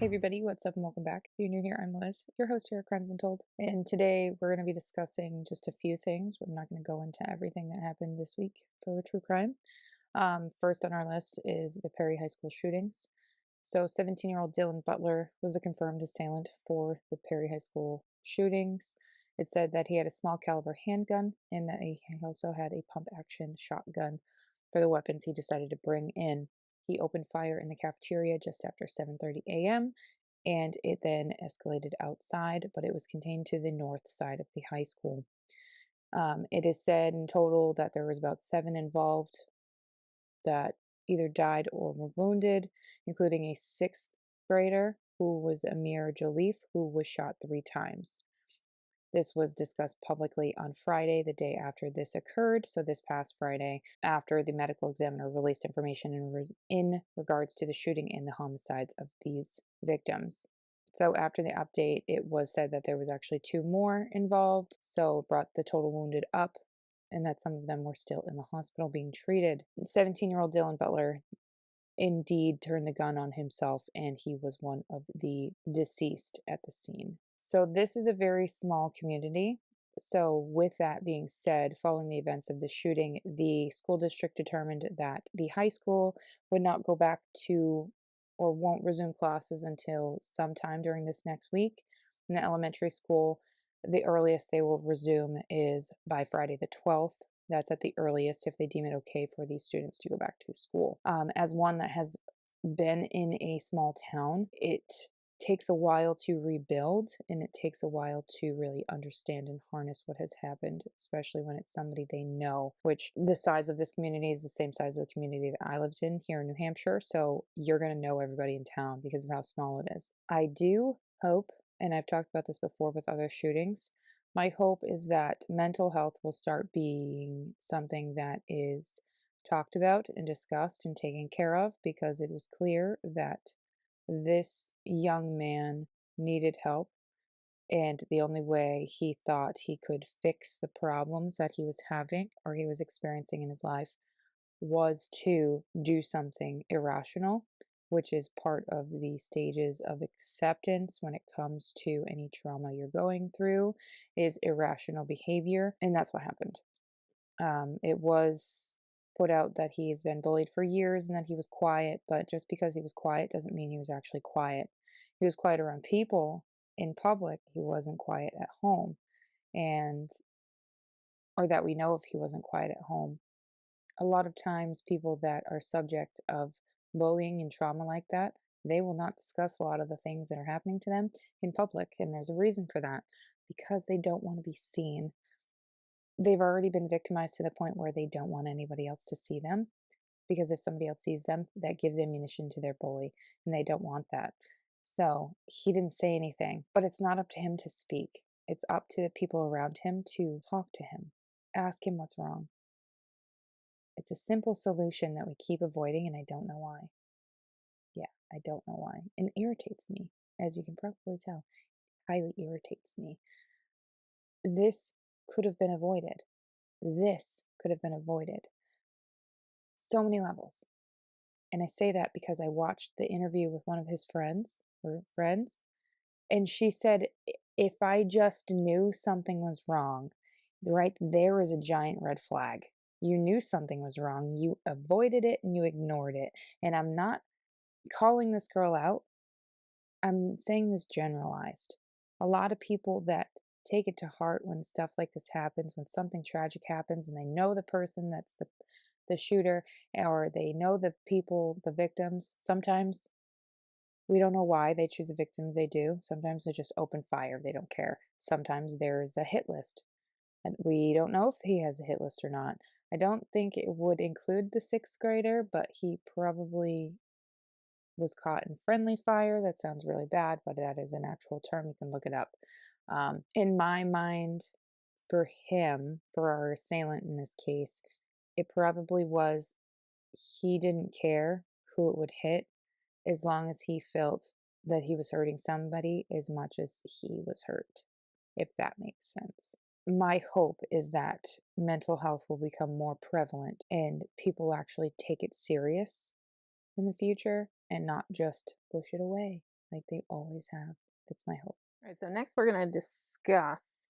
Hey everybody, what's up and welcome back. If you're new here, I'm Liz, your host here at Crimes Untold. And today we're going to be discussing just a few things. I'm not going to go into everything that happened this week for true crime. First on our list is the Perry High School shootings. So 17-year-old Dylan Butler was the confirmed assailant for the Perry High School shootings. It said that he had a small caliber handgun and that he also had a pump action shotgun for the weapons he decided to bring in. He opened fire in the cafeteria just after 7:30 a.m. and it then escalated outside, but it was contained to the north side of the high school. It is said in total that there was about 7 involved that either died or were wounded, including a 6th grader who was Amir Jalif, who was shot 3 times. This was discussed publicly on Friday, the day after this occurred. So this past Friday, after the medical examiner released information in regards to the shooting and the homicides of these victims. So after the update, it was said that there was actually 2 more involved. So it brought the total wounded up and that some of them were still in the hospital being treated. 17-year-old Dylan Butler indeed turned the gun on himself, and he was one of the deceased at the scene. So this is a very small community. So with that being said, following the events of the shooting, the school district determined that the high school would not go back to or won't resume classes until sometime during this next week. In the elementary school, the earliest they will resume is by Friday the 12th. That's at the earliest if they deem it okay for these students to go back to school. As one that has been in a small town, it takes a while to rebuild and it takes a while to really understand and harness what has happened, especially when it's somebody they know, which the size of this community is the same size of the community that I lived in here in New Hampshire. So you're going to know everybody in town because of how small it is. I do hope, and I've talked about this before with other shootings, my hope is that mental health will start being something that is talked about and discussed and taken care of, because it was clear that this young man needed help, and the only way he thought he could fix the problems that he was having or he was experiencing in his life was to do something irrational, which is part of the stages of acceptance when it comes to any trauma you're going through, is irrational behavior. And that's what happened. It was put out that he's been bullied for years and that he was quiet, but just because he was quiet doesn't mean he was actually quiet. He was quiet around people in public. He wasn't quiet at home, and or that we know if he wasn't quiet at home. A lot of times people that are subject of bullying and trauma like that, they will not discuss a lot of the things that are happening to them in public, and there's a reason for that, because they don't want to be seen. They've already been victimized to the point where they don't want anybody else to see them, because if somebody else sees them, that gives ammunition to their bully, and they don't want that. So he didn't say anything, but it's not up to him to speak. It's up to the people around him to talk to him, ask him what's wrong. It's a simple solution that we keep avoiding, and I don't know why. Yeah, I don't know why. And it irritates me, as you can probably tell. Highly irritates me. This could have been avoided. This could have been avoided. So many levels. And I say that because I watched the interview with one of his friends, and she said, if I just knew something was wrong, right there is a giant red flag. You knew something was wrong, you avoided it and you ignored it. And I'm not calling this girl out, I'm saying this generalized. A lot of people that take it to heart when stuff like this happens, when something tragic happens and they know the person that's the shooter, or they know the people, the victims, sometimes we don't know why they choose the victims they do. Sometimes they just open fire, they don't care. Sometimes there's a hit list, and we don't know if he has a hit list or not. I don't think it would include the 6th grader, but he probably was caught in friendly fire. That sounds really bad, but that is an actual term. You can look it up. In my mind, for him, for our assailant in this case, it probably was, he didn't care who it would hit as long as he felt that he was hurting somebody as much as he was hurt, if that makes sense. My hope is that mental health will become more prevalent and people actually take it serious in the future and not just push it away. like they always have. That's my hope. All right, so next we're going to discuss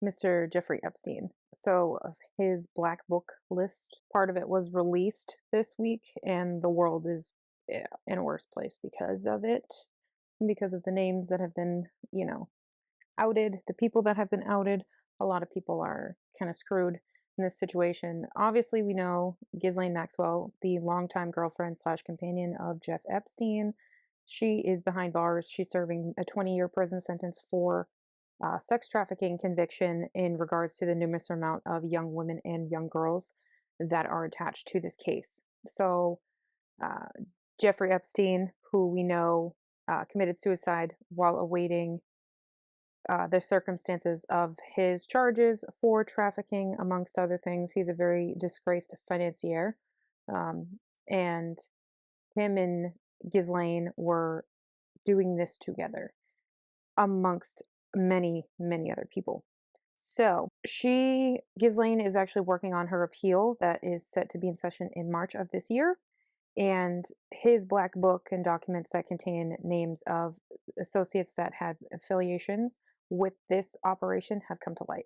Mr. Jeffrey Epstein. So, of his black book list, part of it was released this week, and the world is, yeah, in a worse place because of it, because of the names that have been, outed, the people that have been outed. A lot of people are kind of screwed in this situation. Obviously, we know Ghislaine Maxwell, the longtime girlfriend slash companion of Jeff Epstein. She is behind bars. She's serving a 20-year prison sentence for sex trafficking conviction in regards to the numerous amount of young women and young girls that are attached to this case. So, uh, Jeffrey Epstein, who we know committed suicide while awaiting the circumstances of his charges for trafficking, amongst other things. He's a very disgraced financier. And him and Ghislaine were doing this together, amongst many, many other people. So Ghislaine is actually working on her appeal that is set to be in session in March of this year. And his black book and documents that contain names of associates that had affiliations with this operation have come to light.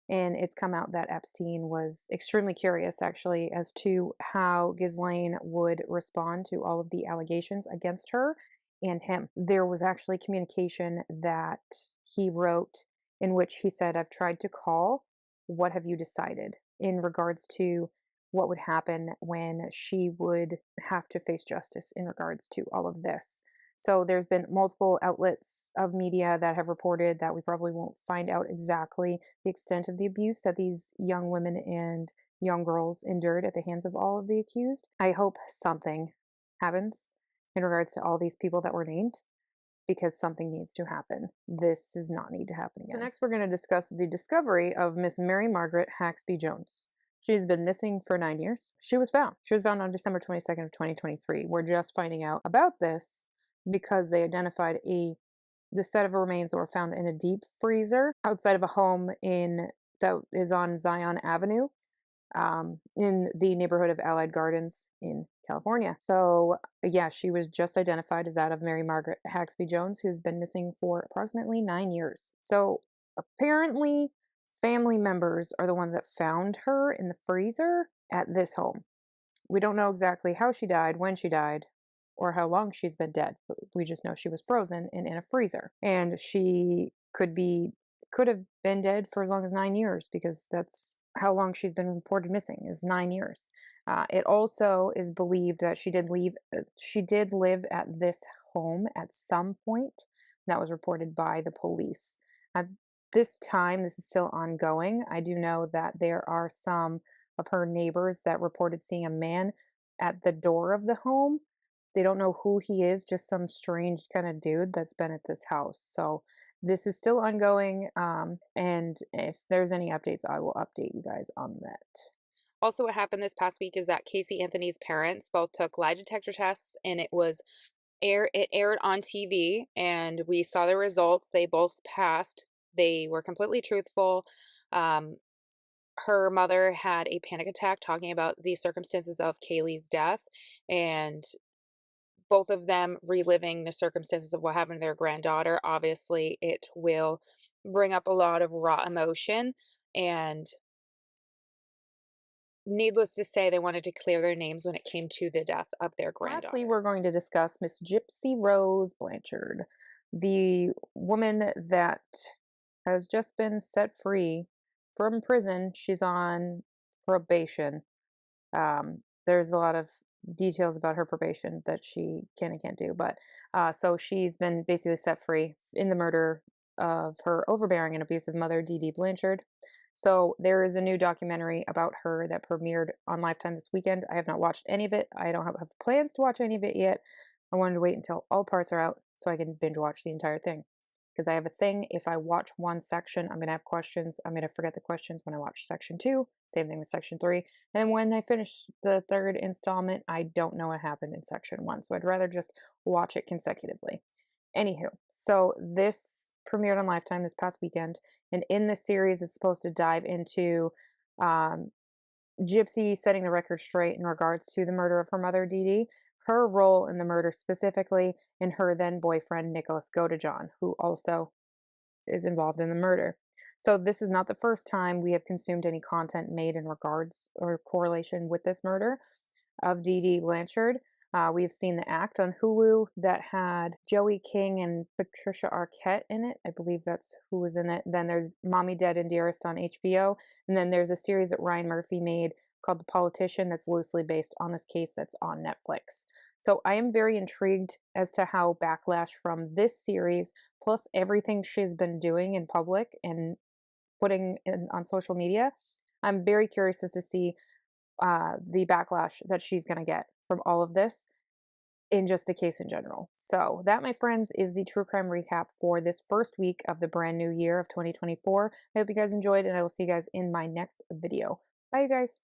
And it's come out that Epstein was extremely curious, actually, as to how Ghislaine would respond to all of the allegations against her and him. There was actually communication that he wrote in which he said, "I've tried to call. What have you decided?" in regards to what would happen when she would have to face justice in regards to all of this. So there's been multiple outlets of media that have reported that we probably won't find out exactly the extent of the abuse that these young women and young girls endured at the hands of all of the accused. I hope something happens in regards to all these people that were named, because something needs to happen. This does not need to happen again. So next we're going to discuss the discovery of Miss Mary Margaret Haxby Jones. She's been missing for 9 years. She was found. She was found on December 22nd of 2023. We're just finding out about this because they identified the set of remains that were found in a deep freezer outside of a home that is on Zion Avenue, in the neighborhood of Allied Gardens in California. So, yeah, she was just identified as that of Mary Margaret Haxby Jones, who's been missing for approximately 9 years. So, apparently, family members are the ones that found her in the freezer at this home. We don't know exactly how she died, when she died, or how long she's been dead. But we just know she was frozen and in a freezer. And she could have been dead for as long as 9 years, because that's how long she's been reported missing, is 9 years. It also is believed that she did live at this home at some point. That was reported by the police. At this time, this is still ongoing. I do know that there are some of her neighbors that reported seeing a man at the door of the home. They don't know who he is, just some strange kind of dude that's been at this house. So this is still ongoing. And if there's any updates, I will update you guys on that. Also, what happened this past week is that Casey Anthony's parents both took lie detector tests, and it aired on TV, and we saw the results. They both passed. They were completely truthful. Um, her mother had a panic attack talking about the circumstances of Kaylee's death, and both of them reliving the circumstances of what happened to their granddaughter. Obviously, it will bring up a lot of raw emotion, and needless to say, they wanted to clear their names when it came to the death of their granddaughter. Lastly, we're going to discuss Miss Gypsy Rose Blanchard, the woman that has just been set free from prison. She's on probation. There's a lot of details about her probation that she can and can't do, but so she's been basically set free in the murder of her overbearing and abusive mother, Dee Dee Blanchard. So there is a new documentary about her that premiered on Lifetime this weekend. I have not watched any of it. I don't have plans to watch any of it yet. I wanted to wait until all parts are out so I can binge watch the entire thing. Because I have a thing, if I watch one section, I'm going to have questions. I'm going to forget the questions when I watch section 2. Same thing with section 3. And when I finish the third installment, I don't know what happened in section 1. So I'd rather just watch it consecutively. Anywho, so this premiered on Lifetime this past weekend. And in this series, it's supposed to dive into Gypsy setting the record straight in regards to the murder of her mother, Dee Dee, her role in the murder specifically, and her then boyfriend, Nicholas Godejohn, who also is involved in the murder. So, this is not the first time we have consumed any content made in regards or correlation with this murder of Dee Dee Blanchard. We've seen The Act on Hulu that had Joey King and Patricia Arquette in it. I believe that's who was in it. Then there's Mommy Dead and Dearest on HBO. And then there's a series that Ryan Murphy made called The Politician that's loosely based on this case that's on Netflix. So I am very intrigued as to how backlash from this series, plus everything she's been doing in public and putting in on social media, I'm very curious as to see the backlash that she's going to get from all of this in just the case in general. So, that, my friends, is the true crime recap for this first week of the brand new year of 2024. I hope you guys enjoyed, and I will see you guys in my next video. Bye, you guys.